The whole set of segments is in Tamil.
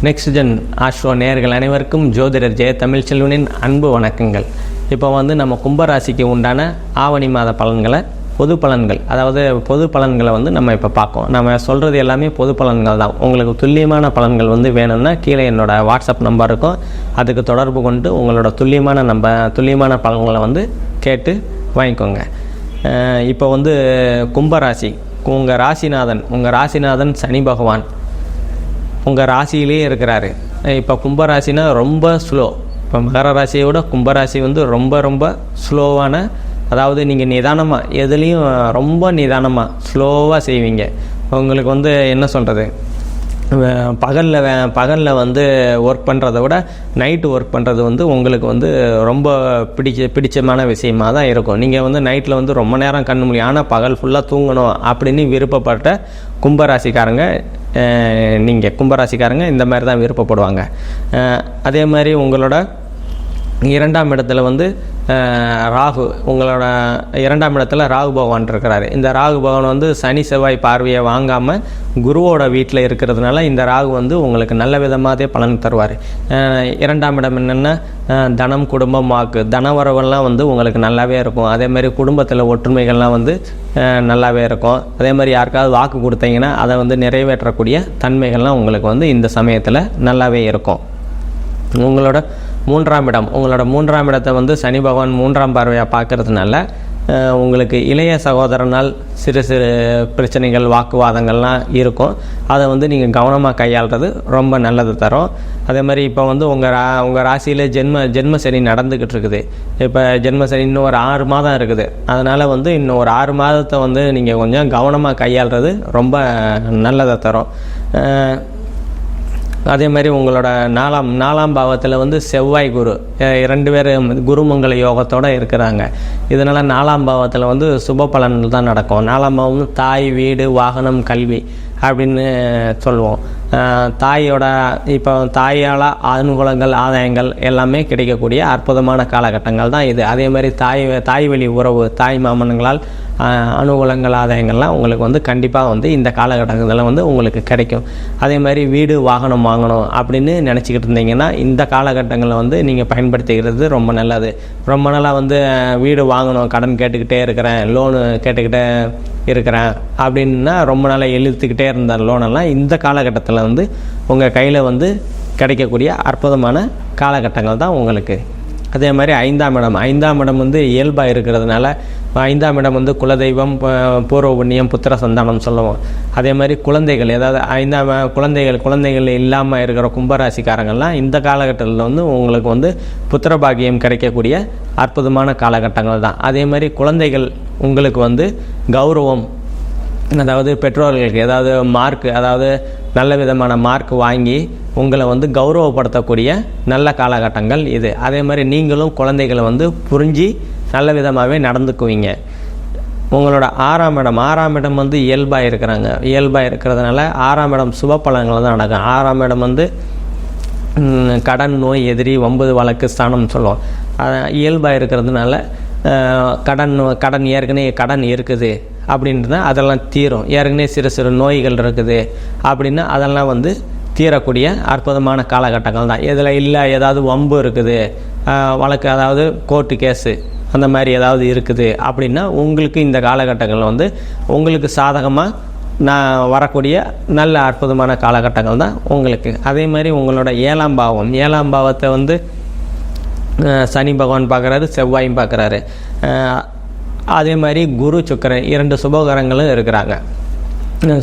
நெக்ஸ்ட் ஜென் ஆஸ்ட்ரோ நேயர்கள் அனைவருக்கும் ஜோதிடர் ஜெய தமிழ்ச்செல்வனின் அன்பு வணக்கங்கள். இப்போ நம்ம கும்பராசிக்கு உண்டான ஆவணி மாத பலன்களை, பொது பலன்கள், அதாவது பொது பலன்களை நம்ம இப்போ பார்ப்போம். நம்ம சொல்கிறது எல்லாமே பொது பலன்கள் தான். உங்களுக்கு துல்லியமான பலன்கள் வேணும்னா கீழே என்னோடய வாட்ஸ்அப் நம்பர் இருக்கும், அதுக்கு தொடர்பு கொண்டு உங்களோட துல்லியமான பலன்களை கேட்டு வாங்கிக்கோங்க. இப்போ கும்பராசி, உங்கள் ராசிநாதன் சனி பகவான் உங்கள் ராசியிலே இருக்கிறாரு. இப்போ கும்பராசினா ரொம்ப ஸ்லோ. இப்போ மகர ராசியை விட கும்பராசி ரொம்ப ரொம்ப ஸ்லோவான, அதாவது நீங்கள் நிதானமாக எதுலேயும் ரொம்ப நிதானமாக ஸ்லோவாக செய்வீங்க. உங்களுக்கு என்ன சொல்கிறது, பகலில் ஒர்க் பண்ணுறத விட நைட்டு ஒர்க் பண்ணுறது உங்களுக்கு ரொம்ப பிடிச்சமான விஷயமாக தான் இருக்கும். நீங்கள் நைட்டில் ரொம்ப நேரம் கண்ணு முடியும், ஆனால் பகல் ஃபுல்லாக தூங்கணும் அப்படின்னு விருப்பப்பட்ட கும்பராசிக்காரங்க இந்த மாதிரி தான் விருப்பப்படுவாங்க. அதே மாதிரி உங்களோட இரண்டாம் இடத்துல ராகு, உங்களோட இரண்டாம் இடத்துல ராகு பகவான் இருக்கிறாரு. இந்த ராகு பகவான் சனி செவ்வாய் பார்வையை வாங்காமல் குருவோட வீட்டில் இருக்கிறதுனால இந்த ராகு உங்களுக்கு நல்ல விதமாகவே பலன் தருவார். இரண்டாம் இடம் என்னென்னா தனம், குடும்பம், வாக்கு, தனவரவெல்லாம் உங்களுக்கு நல்லாவே இருக்கும். அதே மாதிரி குடும்பத்தில் ஒற்றுமைகள்லாம் நல்லாவே இருக்கும். அதே மாதிரி யாருக்காவது வாக்கு கொடுத்தீங்கன்னா அதை நிறைவேற்றக்கூடிய தன்மைகள்லாம் உங்களுக்கு இந்த சமயத்தில் நல்லாவே இருக்கும். உங்களோட மூன்றாம் இடத்தை சனி பகவான் மூன்றாம் பார்வையாக பார்க்கறதுனால உங்களுக்கு இளைய சகோதரனால் சிறு பிரச்சனைகள், வாக்குவாதங்கள்லாம் இருக்கும். அதை நீங்கள் கவனமாக கையாளுறது ரொம்ப நல்லது தரும். அதே மாதிரி இப்போ உங்கள் ராசியில் ஜென்ம சனி நடந்துக்கிட்டு இருக்குது. இப்போ ஜென்ம சனி இன்னும் ஒரு 6 மாதம் இருக்குது. அதனால் இன்னும் ஒரு 6 மாதத்தை நீங்கள் கொஞ்சம் கவனமாக கையாளுறது ரொம்ப நல்லதை தரும். அதே மாதிரி உங்களோட நாலாம் பாவத்தில் செவ்வாய் குரு 2 பேரும் குருமங்கல யோகத்தோடு இருக்கிறாங்க. இதனால் 4ஆம் பாவத்தில் சுப பலன்கள் தான் நடக்கும். 4ஆம் பாவம் தாய், வீடு, வாகனம், கல்வி அப்படின்னு சொல்லுவோம். தாயால் அனுகூலங்கள், ஆதாயங்கள் எல்லாமே கிடைக்கக்கூடிய அற்புதமான காலகட்டங்கள் தான் இது. அதே மாதிரி தாய் வழி உறவு, தாய் மாமன்களால் அனுகூலங்கள், ஆதாயங்கள்லாம் உங்களுக்கு கண்டிப்பாக இந்த காலகட்டங்களில் உங்களுக்கு கிடைக்கும். அதே மாதிரி வீடு, வாகனம் வாங்கணும் அப்படின்னு நினச்சிக்கிட்டு இருந்தீங்கன்னா இந்த காலகட்டங்களில் நீங்கள் பயன்படுத்திக்கிறது ரொம்ப நல்லது. ரொம்ப நாளாக வீடு வாங்கணும், கடன் கேட்டுக்கிட்டே இருக்கிறேன், லோனு கேட்டுக்கிட்டே இருக்கிறேன் அப்படின்னா ரொம்ப நாளாக இழுத்துக்கிட்டே இருந்த லோனெல்லாம் இந்த காலகட்டத்தில் உங்கள் கையில் கிடைக்கக்கூடிய அற்புதமான காலகட்டங்கள் தான் உங்களுக்கு. அதே மாதிரி ஐந்தாம் இடம் இயல்பாக இருக்கிறதுனால 5ஆம் இடம் குலதெய்வம், பூர்வ புண்ணியம், புத்திர சந்தானம் சொல்லுவோம். அதே மாதிரி குழந்தைகள், ஏதாவது குழந்தைகள் இல்லாமல் இருக்கிற கும்பராசிக்காரங்கள்லாம் இந்த காலகட்டத்தில் உங்களுக்கு புத்திர பாக்கியம் கிடைக்கக்கூடிய அற்புதமான காலகட்டங்கள் தான். அதே மாதிரி குழந்தைகள் உங்களுக்கு கௌரவம், அதாவது பெற்றோர்களுக்கு ஏதாவது மார்க், அதாவது நல்ல விதமான மார்க் வாங்கி உங்களை கௌரவப்படுத்தக்கூடிய நல்ல காலகட்டங்கள் இது. அதே மாதிரி நீங்களும் குழந்தைகளை புரிஞ்சு நல்ல விதமாகவே நடந்துக்குவீங்க. உங்களோட 6ஆம் இடம் இயல்பாக இருக்கிறதுனால 6ஆம் இடம் சுப பலன்கள் தான் நடக்கும். 6ஆம் இடம் கடன், நோய், எதிரி, வம்பு, வழக்கு ஸ்தானம் சொல்லுவோம். இயல்பாக இருக்கிறதுனால கடன் ஏற்கனவே கடன் இருக்குது அப்படின்றத அதெல்லாம் தீரும். ஏற்கனவே சிறு நோய்கள் இருக்குது அப்படின்னா அதெல்லாம் தீரக்கூடிய அற்புதமான காலகட்டங்கள் தான். இதில் இல்லை ஏதாவது வம்பு இருக்குது, வழக்கு, அதாவது கோர்ட்டு கேஸு அந்த மாதிரி ஏதாவது இருக்குது அப்படின்னா உங்களுக்கு இந்த காலகட்டங்கள் உங்களுக்கு சாதகமாக வரக்கூடிய நல்ல அற்புதமான காலகட்டங்கள் தான் உங்களுக்கு. அதே மாதிரி உங்களோட 7ஆம் பாவத்தை சனி பகவான் பார்க்குறாரு, செவ்வாயும் பார்க்குறாரு. அதே மாதிரி குரு, சுக்கிரன் 2 சுபகரங்களும் இருக்கிறாங்க.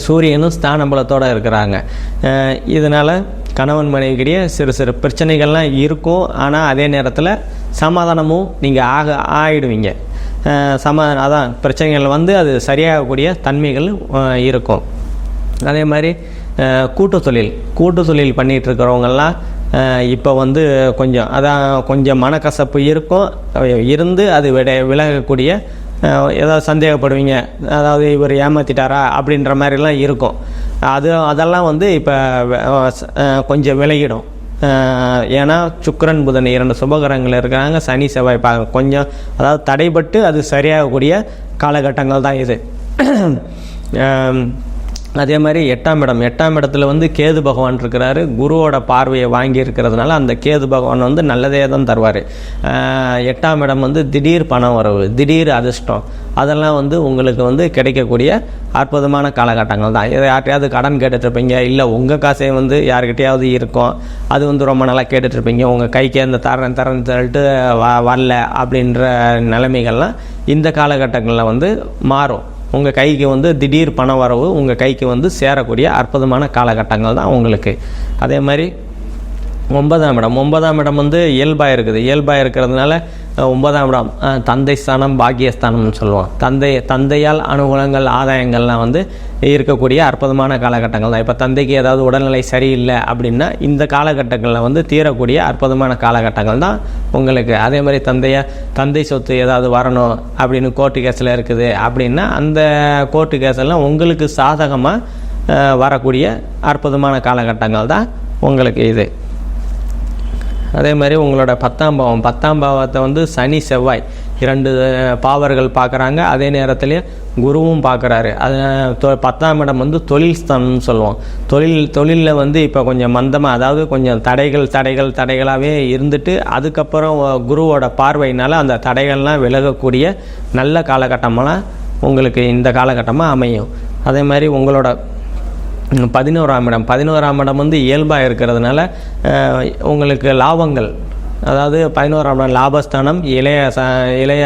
சூரியனும் ஸ்தானபலத்தோடு இருக்கிறாங்க. இதனால் கணவன் மனைவிக்கிடையே சிறு பிரச்சனைகள்லாம் இருக்கும். ஆனால் அதே நேரத்தில் சமாதானமும் நீங்கள் ஆகிடுவீங்க. அதான் பிரச்சனைகள் அது சரியாகக்கூடிய தன்மைகள் இருக்கும். அதே மாதிரி கூட்டு தொழில் பண்ணிகிட்டு இருக்கிறவங்கெல்லாம் இப்போ கொஞ்சம் மனக்கசப்பு இருக்கும், இருந்து அது விலகக்கூடிய, ஏதாவது சந்தேகப்படுவீங்க, அதாவது இவர் ஏமாற்றிட்டாரா அப்படின்ற மாதிரிலாம் இருக்கும். அதெல்லாம் இப்போ கொஞ்சம் விலகிடும். ஏன்னா சுக்கிரன், புதன் 2 சுபகரங்கள் இருக்கிறாங்க. சனி செவ்வாய் கொஞ்சம் அதாவது தடைபட்டு அது சரியாகக்கூடிய காலகட்டங்கள் தான் இது. அதே மாதிரி 8ஆம் இடம், 8ஆம் இடத்துல வந்து கேது பகவான் இருக்கிறாரு. குருவோட பார்வையை வாங்கி இருக்கிறதுனால அந்த கேது பகவான் வந்து நல்லதே தான் தருவார். 8ஆம் இடம் வந்து திடீர் பண வரவு, திடீர் அதிர்ஷ்டம், அதெல்லாம் வந்து உங்களுக்கு வந்து கிடைக்கக்கூடிய அற்புதமான காலகட்டங்கள் தான். யார்கிட்டையாவது கடன் கேட்டுட்ருப்பீங்க, இல்லை உங்கள் காசே வந்து யார்கிட்டையாவது இருக்கும், அது வந்து ரொம்ப நாளாக கேட்டுட்ருப்பீங்க, உங்கள் கைக்கு அந்த தரேன்னு சொல்லிட்டு வரல அப்படின்ற நிலைமைகள்லாம் இந்த காலகட்டங்களில் வந்து மாறும். உங்கள் கைக்கு வந்து திடீர் பண வரவு உங்கள் கைக்கு வந்து சேரக்கூடிய அற்புதமான காலகட்டங்கள் தான் உங்களுக்கு. அதே மாதிரி 9ஆம் இடம் வந்து இயல்பாக இருக்குது. இயல்பாக இருக்கிறதுனால 9ஆம் இடம் தந்தை ஸ்தானம், பாக்கியஸ்தானம்னு சொல்லுவோம். தந்தையால் அனுகூலங்கள், ஆதாயங்கள்லாம் வந்து இருக்கக்கூடிய அற்புதமான காலகட்டங்கள் தான். இப்போ தந்தைக்கு ஏதாவது உடல்நிலை சரியில்லை அப்படின்னா இந்த காலகட்டங்களில் வந்து தீரக்கூடிய அற்புதமான காலகட்டங்கள் தான் உங்களுக்கு. அதே மாதிரி தந்தை சொத்து ஏதாவது வரணும் அப்படின்னு கோர்ட்டு கேஸில் இருக்குது அப்படின்னா அந்த கோர்ட்டு கேஸெல்லாம் உங்களுக்கு சாதகமாக வரக்கூடிய அற்புதமான காலகட்டங்கள் தான் உங்களுக்கு இது. அதே மாதிரி உங்களோட 10ஆம் பாவத்தை வந்து சனி செவ்வாய் 2 பாவர்கள் பார்க்குறாங்க. அதே நேரத்திலே குருவும் பார்க்குறாரு. அது 10ஆம் இடம் வந்து தொழில் ஸ்தானம்னு சொல்லுவோம். தொழிலில் வந்து இப்போ கொஞ்சம் மந்தமாக, அதாவது கொஞ்சம் தடைகளாகவே இருந்துட்டு அதுக்கப்புறம் குருவோட பார்வையினால் அந்த தடைகள்லாம் விலகக்கூடிய நல்ல காலகட்டமெல்லாம் உங்களுக்கு இந்த காலகட்டமாக அமையும். அதே மாதிரி உங்களோட 11ஆம் இடம் வந்து இயல்பாக இருக்கிறதுனால உங்களுக்கு லாபங்கள், அதாவது 11ஆம் இடம் லாபஸ்தானம், இளைய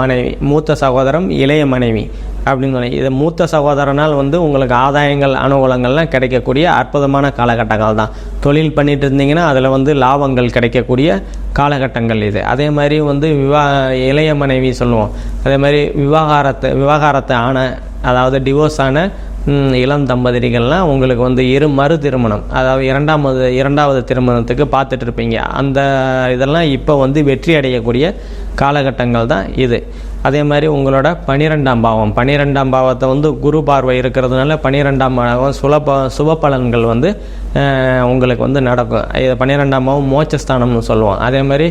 மனைவி, மூத்த சகோதரம், இளைய மனைவி அப்படின்னு இது மூத்த சகோதரனால் வந்து உங்களுக்கு ஆதாயங்கள், அனுகூலங்கள்லாம் கிடைக்கக்கூடிய அற்புதமான காலகட்டங்கள் தான். தொழில் பண்ணிட்டு இருந்தீங்கன்னா அதில் வந்து லாபங்கள் கிடைக்கக்கூடிய காலகட்டங்கள் இது. அதே மாதிரி வந்து இளைய மனைவி சொல்லுவோம். அதே மாதிரி விவாகரத்தை ஆன, அதாவது டிவோர்ஸ் ஆன இளம் தம்பதிகள்லாம் உங்களுக்கு வந்து மறு திருமணம், அதாவது இரண்டாவது திருமணத்துக்கு பார்த்துட்டு இருப்பீங்க. அந்த இதெல்லாம் இப்போ வந்து வெற்றி அடையக்கூடிய காலகட்டங்கள் தான் இது. அதே மாதிரி உங்களோட 12ஆம் பாவத்தை வந்து குரு பார்வை இருக்கிறதுனால 12ஆம் பாவம் சுப பலன்கள் வந்து உங்களுக்கு வந்து நடக்கும். 12ஆம் பாவம் மோட்சஸ்தானம்னு சொல்லுவோம். அதே மாதிரி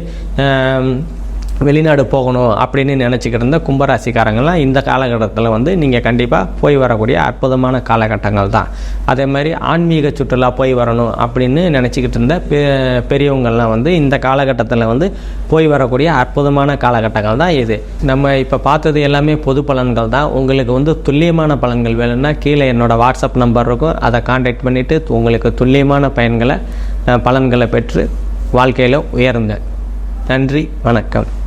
வெளிநாடு போகணும் அப்படின்னு நினச்சிக்கிட்டு இருந்த கும்பராசிக்காரங்கள்லாம் இந்த காலகட்டத்தில் வந்து நீங்கள் கண்டிப்பாக போய் வரக்கூடிய அற்புதமான காலகட்டங்கள் தான். அதே மாதிரி ஆன்மீக சுற்றுலா போய் வரணும் அப்படின்னு நினச்சிக்கிட்டு இருந்த பெரியவங்கள்லாம் வந்து இந்த காலகட்டத்தில் வந்து போய் வரக்கூடிய அற்புதமான காலகட்டங்கள் தான் இது. நம்ம இப்போ பார்த்தது எல்லாமே பொது பலன்கள் தான். உங்களுக்கு வந்து துல்லியமான பலன்கள் வேணும்னா கீழே என்னோடய வாட்ஸ்அப் நம்பர் இருக்கும், அதை கான்டாக்ட் பண்ணிவிட்டு உங்களுக்கு துல்லியமான பலன்களை பெற்று வாழ்க்கையில் உயருங்க. நன்றி, வணக்கம்.